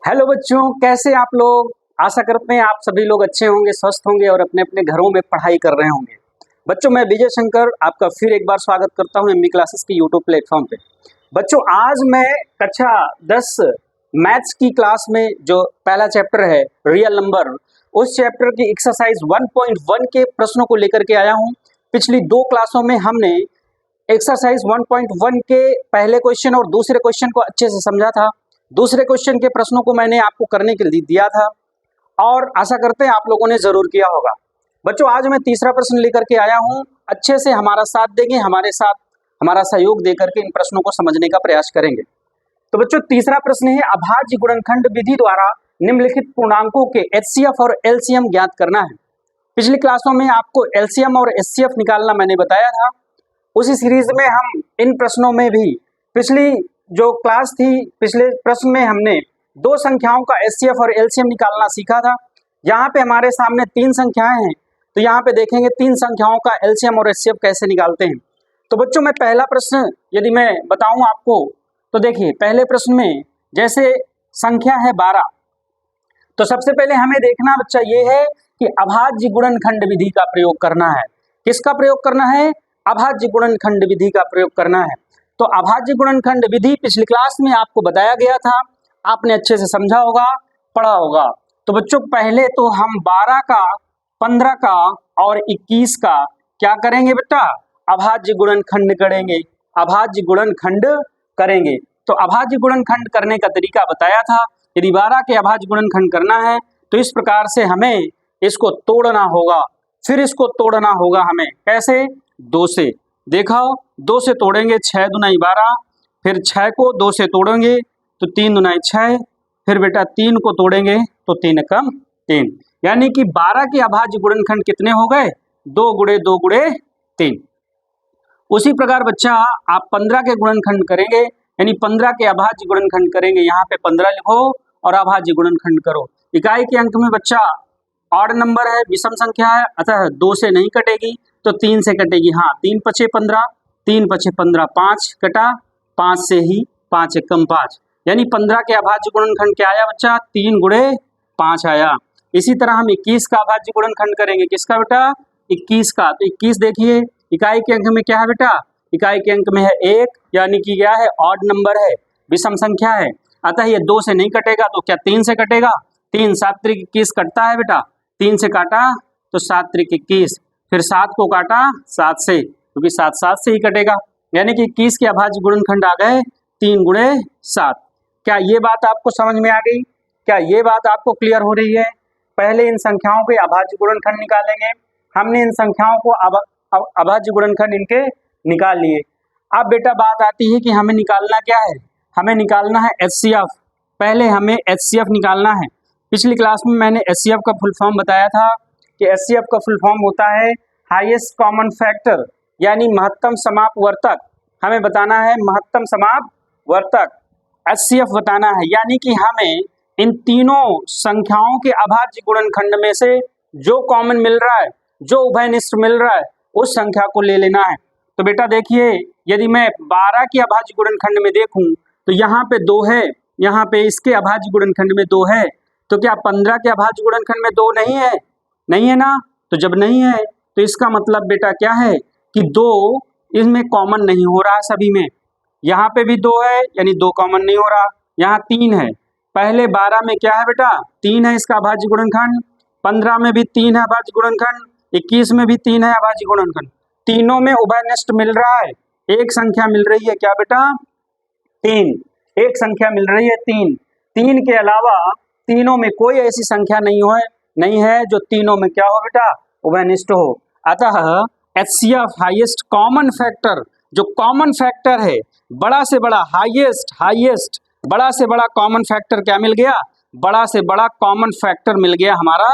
Hello बच्चों, कैसे आप लोग। आशा करते हैं आप सभी लोग अच्छे होंगे, स्वस्थ होंगे और अपने अपने घरों में पढ़ाई कर रहे होंगे। बच्चों, मैं विजय शंकर आपका फिर एक बार स्वागत करता हूं एमबी क्लासेस के यूट्यूब प्लेटफॉर्म पे। बच्चों, आज मैं कक्षा 10 मैथ्स की क्लास में जो पहला चैप्टर है रियल नंबर, उस चैप्टर की एक्सरसाइज 1.1 के प्रश्नों को लेकर के आया हूँ। पिछली 2 क्लासों में हमने एक्सरसाइज 1.1 के पहले क्वेश्चन और दूसरे क्वेश्चन को अच्छे से समझा था। दूसरे क्वेश्चन के प्रश्नों को मैंने आपको करने के लिए दिया था और आशा करते हैं आप लोगों ने जरूर किया होगा। बच्चों, आज मैं तीसरा प्रश्न लेकर के आया हूं। अच्छे से हमारा साथ देंगे, हमारे साथ हमारा सहयोग देकर के इन प्रश्नों को समझने का प्रयास करेंगे। तो बच्चों, तीसरा प्रश्न है अभाज्य गुणनखंड विधि द्वारा निम्नलिखित पूर्णांकों के एचसीएफ और एलसीएम ज्ञात करना है। पिछली क्लासों में आपको एलसीएम और एचसीएफ निकालना मैंने बताया था। उसी सीरीज में हम इन प्रश्नों में भी पिछली जो क्लास थी, पिछले प्रश्न में हमने 2 संख्याओं का एचसीएफ और एलसीएम निकालना सीखा था। यहाँ पे हमारे सामने 3 संख्याएं हैं, तो यहाँ पे देखेंगे 3 संख्याओं का एलसीएम और एचसीएफ कैसे निकालते हैं। तो बच्चों, मैं पहला प्रश्न यदि मैं बताऊं आपको, तो देखिए पहले प्रश्न में जैसे संख्या है 12, तो सबसे पहले हमें देखना बच्चा ये है कि अभाज्य गुणनखंड विधि का प्रयोग करना है। किसका प्रयोग करना है? अभाज्य गुणनखंड विधि का प्रयोग करना है। तो अभाज्य गुणनखंड विधि पिछली क्लास में आपको बताया गया था, आपने अच्छे से समझा होगा, पढ़ा होगा। तो बच्चों, पहले तो हम 12 का, 15 का और 21 का क्या करेंगे बेटा? अभाज्य गुणनखंड करेंगे। अभाज्य गुणनखंड करेंगे। तो अभाज्य गुणनखंड करने का तरीका बताया था। यदि 12 के अभाज्य गुणनखंड करना है तो इस प्रकार से हमें इसको तोड़ना होगा। फिर इसको तोड़ना होगा हमें कैसे? 2 से। देखा, 2 से तोड़ेंगे 6 दूनी 12, फिर 6 को 2 से तोड़ेंगे तो 3 दूनी 6, फिर बेटा 3 को तोड़ेंगे तो 3 एकम 3, यानी कि 12 के अभाज्य गुणनखंड कितने हो गए? 2 गुणे 2 गुणे 3। उसी प्रकार बच्चा आप 15 के गुणनखंड करेंगे, यानी 15 के अभाज्य गुणनखंड करेंगे। यहाँ पे 15 लिखो और अभाज्य गुणनखंड करो। इकाई के अंक में बच्चा ऑड नंबर है, विषम संख्या है, अतः 2 से नहीं कटेगी तो 3 से कटेगी। हाँ, 3 पछे 15, 3 पछे 15, 5 कटा, 5 से ही 5 एकम 5, यानी 15 के अभाज्य गुणनखंड क्या आया बच्चा? 3 गुणे 5 आया। इसी तरह हम 21 का अभाज्य गुणनखंड करेंगे। किसका बेटा? 21 का। तो 21 देखिए इकाई के अंक में क्या है बेटा? इकाई के अंक में है 1, यानी कि क्या है? ऑड नंबर है, विषम संख्या है, अतः ये 2 से नहीं कटेगा तो क्या 3 से कटेगा? 3 7 त्रिक 21 कटता है बेटा, 3 से काटा तो 7 त्रिक 21, फिर 7 को काटा 7 से, क्योंकि 7 7 से ही कटेगा, यानी कि 21 के अभाज्य गुणनखंड आ गए 3 गुणे 7। क्या ये बात आपको समझ में आ गई? क्या ये बात आपको क्लियर हो रही है? पहले इन संख्याओं के अभाज्य गुणनखंड निकालेंगे। हमने इन संख्याओं को अभाज्य गुणनखंड इनके निकाल लिए। अब बेटा बात आती है कि हमें निकालना क्या है? हमें निकालना है एचसीएफ। पहले हमें एचसीएफ निकालना है। पिछली क्लास में मैंने एचसीएफ का फुल फॉर्म बताया था कि एचसीएफ का फुल फॉर्म होता है हाईएस्ट कॉमन फैक्टर, यानी महत्तम समापवर्तक। हमें बताना है महत्तम समापवर्तक, एचसीएफ बताना है, यानी कि हमें इन तीनों संख्याओं के अभाज्य गुणनखंड में से जो कॉमन मिल रहा है, जो उभयनिष्ठ मिल रहा है, उस संख्या को ले लेना है। तो बेटा देखिए, यदि मैं 12 के अभाज्य गुणनखंड में देखूं तो यहाँ पे 2 है, यहाँ पे इसके अभाज्य गुणनखंड में 2 है, तो क्या 15 के अभाज्य गुणनखंड में 2 नहीं है? नहीं है ना? तो जब नहीं है तो इसका मतलब बेटा क्या है कि 2 इसमें कॉमन नहीं हो रहा सभी में। यहाँ पे भी 2 है, यानी 2 कॉमन नहीं हो रहा। यहाँ 3 है, पहले 12 में क्या है बेटा? 3 है इसका अभाज्य गुणनखंड, 15 में भी 3 है अभाज्य गुणनखंड, 21 में भी 3 है अभाज्य गुणनखंड। तीनों में उभयनिष्ठ मिल रहा है, एक संख्या मिल रही है, क्या बेटा? 3। एक संख्या मिल रही है 3। 3 के अलावा तीनों में कोई ऐसी संख्या नहीं है जो तीनों में क्या हो बेटा? उभयनिष्ठ हो। अतः एचसीएफ हाईएस्ट कॉमन फैक्टर, जो कॉमन फैक्टर है, बड़ा से बड़ा हाईएस्ट बड़ा से बड़ा कॉमन फैक्टर क्या मिल गया? बड़ा से बड़ा कॉमन फैक्टर मिल गया हमारा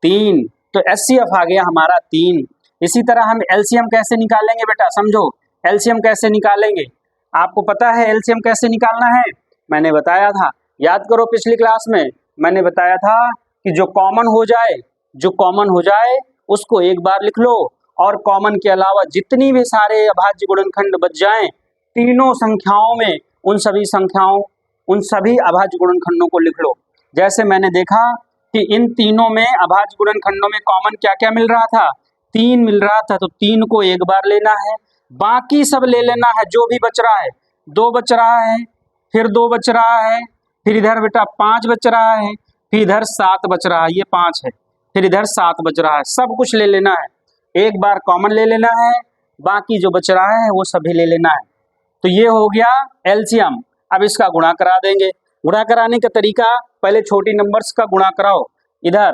3। तो एचसीएफ आ गया हमारा 3। इसी तरह हम एलसीएम कैसे निकालेंगे बेटा? समझो एलसीएम कैसे निकालेंगे। आपको पता है एलसीएम कैसे निकालना है? मैंने बताया था, याद करो पिछली क्लास में मैंने बताया था कि जो कॉमन हो जाए उसको एक बार लिख लो, और कॉमन के अलावा जितनी भी सारे अभाज्य गुणनखंड बच जाएं, तीनों संख्याओं में उन सभी अभाज्य गुणनखंडों को लिख लो। जैसे मैंने देखा कि इन तीनों में अभाज्य गुणनखंडों में कॉमन क्या क्या मिल रहा था, 3 मिल रहा था, तो 3 को एक बार लेना है, बाकी सब ले लेना है जो भी बच रहा है। 2 बच रहा है, फिर 2 बच रहा है, फिर इधर बेटा 5 बच रहा है, फिर इधर 7 बच रहा है, ये 5 है, फिर इधर 7 बच रहा है, सब कुछ ले लेना है, एक बार कॉमन ले लेना है, बाकी जो बच रहा है वो सभी ले लेना है। तो ये हो गया एलसीएम। अब इसका गुणा करा देंगे। गुणा कराने का तरीका, पहले छोटी नंबर्स का गुणा कराओ। इधर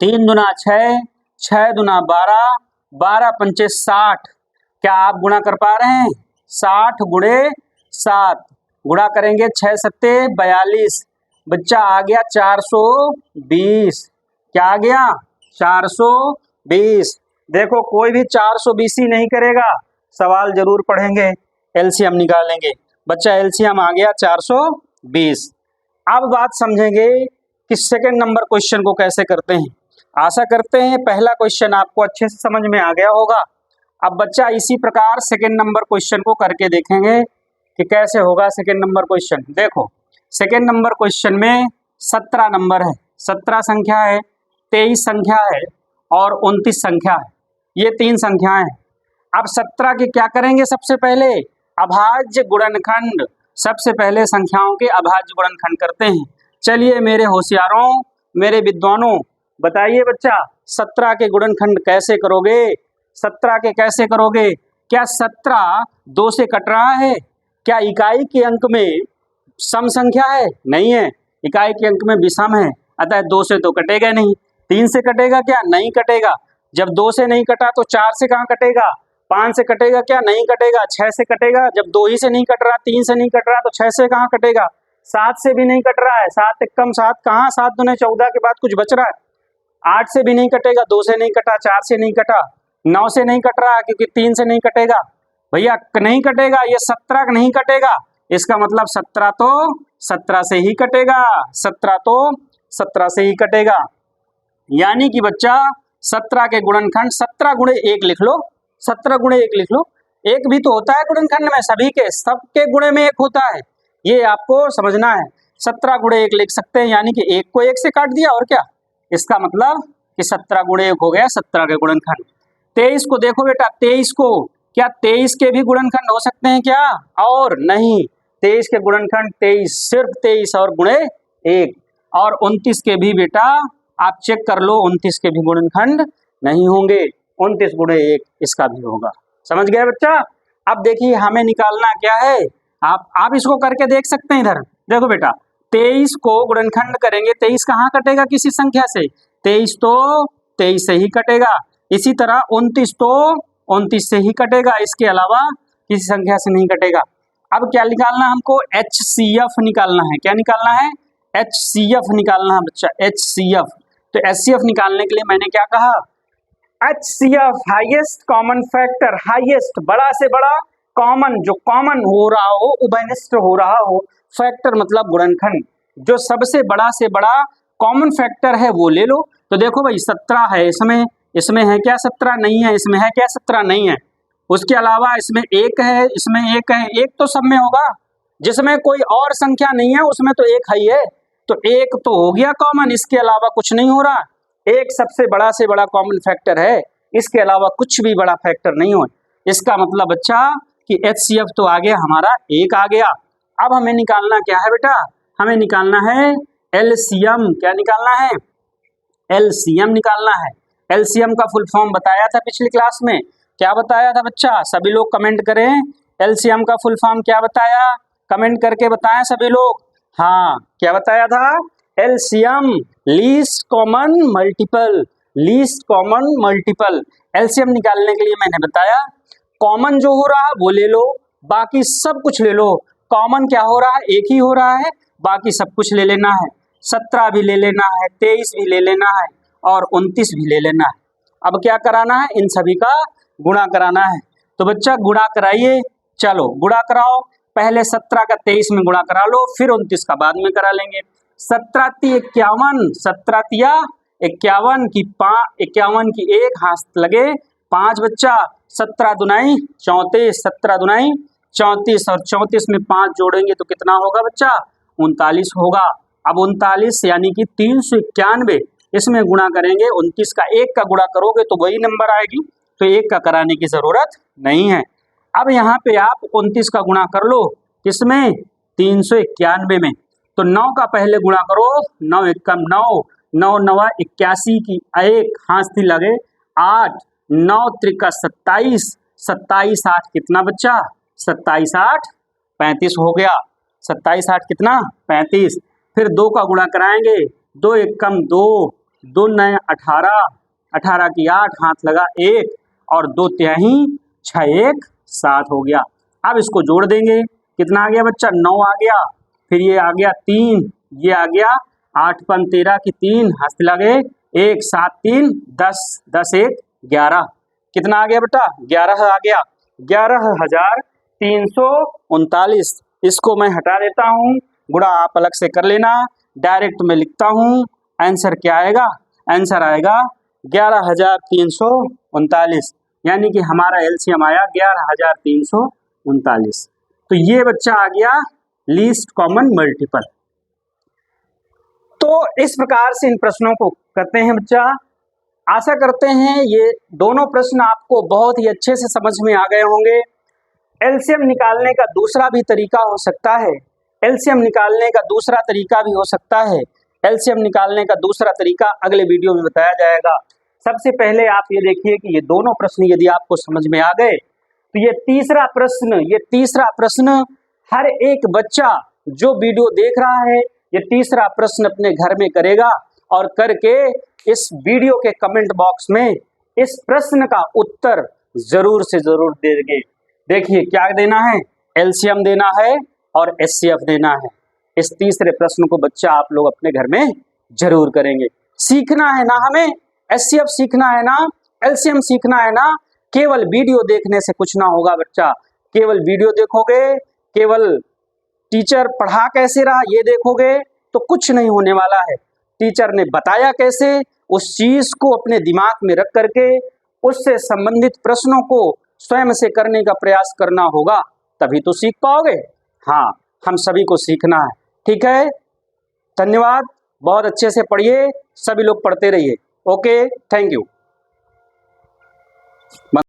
3 दूना 6, 6 दूना 12, 12 पंचे 60। क्या आप गुणा कर पा रहे हैं? 60 गुणे 7 गुणा करेंगे 6 सत्ते 42, बच्चा आ गया 420। क्या आ गया? 420। देखो कोई भी 420 ही नहीं करेगा, सवाल जरूर पढ़ेंगे, एलसीएम निकालेंगे। बच्चा एलसीएम आ गया 420। अब बात समझेंगे कि सेकंड नंबर क्वेश्चन को कैसे करते हैं। आशा करते हैं पहला क्वेश्चन आपको अच्छे से समझ में आ गया होगा। अब बच्चा इसी प्रकार सेकंड नंबर क्वेश्चन को करके देखेंगे कि कैसे होगा सेकंड नंबर क्वेश्चन। देखो सेकंड नंबर क्वेश्चन में 17 नंबर है, 17 संख्या है, 23 संख्या है और 29 संख्या है, ये 3 संख्याएं हैं। अब 17 के क्या करेंगे? सबसे पहले अभाज्य गुणनखंड, सबसे पहले संख्याओं के अभाज्य गुणनखंड करते हैं। चलिए मेरे होशियारों, मेरे विद्वानों, बताइए बच्चा 17 के गुणनखंड कैसे करोगे? 17 के कैसे करोगे? क्या 17 2 से कट रहा है? क्या इकाई के अंक में सम संख्या है? नहीं है, इकाई के अंक में विषम है, अतः 2 से तो कटेगा नहीं। 3 से कटेगा क्या? नहीं कटेगा। जब 2 से नहीं कटा तो 4 से कहाँ कटेगा? 5 से कटेगा क्या? नहीं कटेगा। 6 से कटेगा, जब 2 ही से नहीं कट रहा, 3 से नहीं कट रहा, तो 6 से कहाँ कटेगा? 7 से भी नहीं कट रहा है, 7 एक कम 7 कहाँ, 7 दूने 14 के बाद कुछ बच रहा है। 8 से भी नहीं कटेगा, 2 से नहीं कटा, 4 से नहीं कटा, 9 से नहीं कट रहा क्योंकि 3 से नहीं कटेगा। भैया नहीं कटेगा, ये 17 नहीं कटेगा, इसका मतलब 17 तो 17 से ही कटेगा, 17 तो 17 से ही कटेगा। यानी कि बच्चा 17 के गुणनखंड 17 गुणे 1 लिख लो, 17 गुणे 1 लिख लो। एक भी तो होता है गुणनखंड में, सभी के, सबके गुणे में 1 होता है, ये आपको समझना है। 17 गुणे 1 लिख सकते हैं, यानी कि 1 को 1 से काट दिया, और क्या, इसका मतलब कि 17 गुणे 1 हो गया 17 के गुणनखंड। 23 को देखो बेटा, 23 को, क्या 23 के भी गुणनखंड हो सकते हैं क्या? और नहीं, 23 के गुणनखंड 23, सिर्फ 23 और गुणे 1। और 29 के भी बेटा आप चेक कर लो, 29 के भी गुणनखंड नहीं होंगे, 29 गुणे 1 इसका भी होगा। समझ गए बच्चा? अब देखिए हमें निकालना क्या है, आप इसको करके देख सकते हैं। इधर देखो बेटा, 23 को गुणनखंड करेंगे, 23 कहाँ कटेगा किसी संख्या से? 23 तो 23 से ही कटेगा। इसी तरह 29 तो 29 से ही कटेगा, इसके अलावा किसी संख्या से नहीं कटेगा। अब क्या निकालना हमको? HCF निकालना है। क्या निकालना है? HCF निकालना है बच्चा, HCF। तो HCF निकालने के लिए मैंने क्या कहा? HCF highest common factor, highest बड़ा से बड़ा कॉमन, जो कॉमन हो रहा हो, उभयनिष्ठ हो रहा हो, फैक्टर मतलब गुणनखंड, जो सबसे बड़ा से बड़ा कॉमन फैक्टर है वो ले लो। तो देखो भाई 17 है, इसमें है क्या 17? नहीं है। इसमें है क्या 17? नहीं है। उसके अलावा इसमें 1 है, इसमें 1 है, 1 तो सब में होगा, जिसमें कोई और संख्या नहीं है उसमें तो 1 ही है, तो 1 तो हो गया कॉमन, इसके अलावा कुछ नहीं हो रहा। 1 सबसे बड़ा से बड़ा कॉमन फैक्टर है, इसके अलावा कुछ भी बड़ा फैक्टर नहीं हो। इसका मतलब बच्चा कि HCF तो आ गया हमारा, 1 आ गया। अब हमें निकालना क्या है बेटा? हमें निकालना है LCM। क्या निकालना है? LCM निकालना है। LCM का फुल फॉर्म बताया था पिछली क्लास में, क्या बताया था बच्चा? सभी लोग कमेंट करें, LCM का फुल फॉर्म क्या बताया? कमेंट करके बताएं सभी लोग। हाँ, क्या बताया था? LCM least common multiple, least common multiple. LCM निकालने के लिए मैंने बताया कॉमन जो हो रहा है वो ले लो, बाकी सब कुछ ले लो। कॉमन क्या हो रहा है? 1 ही हो रहा है, बाकी सब कुछ ले लेना है। 17 भी ले लेना है, 23 भी ले लेना है और 29 भी ले लेना है। अब क्या कराना है? इन सभी का गुणा कराना है। तो बच्चा गुणा कराइए, चलो गुणा कराओ। पहले 17 का 23 में गुणा करा लो, फिर 29 का बाद में करा लेंगे। 17 × 51, 17 × 51 की 51 की 1 हाथ लगे 5 बच्चा, 17 दूनाई 34, 17 दूनाई 34 और 34 में 5 जोड़ेंगे तो कितना होगा बच्चा? 39 होगा। अब 39 यानी कि 391 इसमें गुणा करेंगे, 29 का 1 का गुणा करोगे तो वही नंबर आएगी, तो 1 का कराने की जरूरत नहीं है। अब यहाँ पे आप 29 का गुणा कर लो, किसमें? 391 में। तो 9 का पहले गुणा करो, 9 एकम 9, 9 नवा 81 की 1 हाथ लगे 8, 9 त्रिका 27, 27 8 कितना बच्चा? 27 8 35 हो गया। 27 8 कितना? 35। फिर 2 का गुणा कराएंगे, 2 एकम 2, 2 नए 18, 18 की 8 हाथ लगा 1 और 2 तिहाई 6 1 7 हो गया। अब इसको जोड़ देंगे, कितना आ गया बच्चा? 9 आ गया। फिर ये आ गया 3, ये आ गया 8 पन 13 की 3 हाथ लगे 1 7 3 10, 10 1 11, कितना आ गया बेटा? 11 आ गया। 11,339। इसको मैं हटा देता हूँ, गुणा आप अलग से कर लेना, डायरेक्ट मैं लिखता हूँ। आंसर क्या आएगा? आंसर आएगा 11,339, यानी कि हमारा एलसीएम आया 11,339। तो ये बच्चा आ गया लीस्ट कॉमन मल्टीपल। तो इस प्रकार से इन प्रश्नों को करते हैं बच्चा। आशा करते हैं ये दोनों प्रश्न आपको बहुत ही अच्छे से समझ में आ गए होंगे। एलसीएम निकालने का दूसरा भी तरीका हो सकता है, एलसीएम निकालने का दूसरा तरीका भी हो सकता है। एलसीएम निकालने का दूसरा तरीका अगले वीडियो में बताया जाएगा। सबसे पहले आप ये देखिए कि ये दोनों प्रश्न यदि आपको समझ में आ गए तो ये तीसरा प्रश्न हर एक बच्चा जो वीडियो देख रहा है ये तीसरा प्रश्न अपने घर में करेगा और करके इस वीडियो के कमेंट बॉक्स में इस प्रश्न का उत्तर जरूर से जरूर देंगे। देखिए क्या देना है, एलसीएम देना है और एचसीएफ देना है। इस तीसरे प्रश्न को बच्चा आप लोग अपने घर में जरूर करेंगे। सीखना है ना हमें, एचसीएफ सीखना है ना, एलसीएम सीखना है ना। केवल वीडियो देखने से कुछ ना होगा बच्चा, केवल वीडियो देखोगे, केवल टीचर पढ़ा कैसे रहा ये देखोगे तो कुछ नहीं होने वाला है। टीचर ने बताया कैसे, उस चीज को अपने दिमाग में रख करके उससे संबंधित प्रश्नों को स्वयं से करने का प्रयास करना होगा, तभी तो सीख पाओगे। हाँ, हम सभी को सीखना है। ठीक है, धन्यवाद। बहुत अच्छे से पढ़िए, सभी लोग पढ़ते रहिए। Okay, thank you.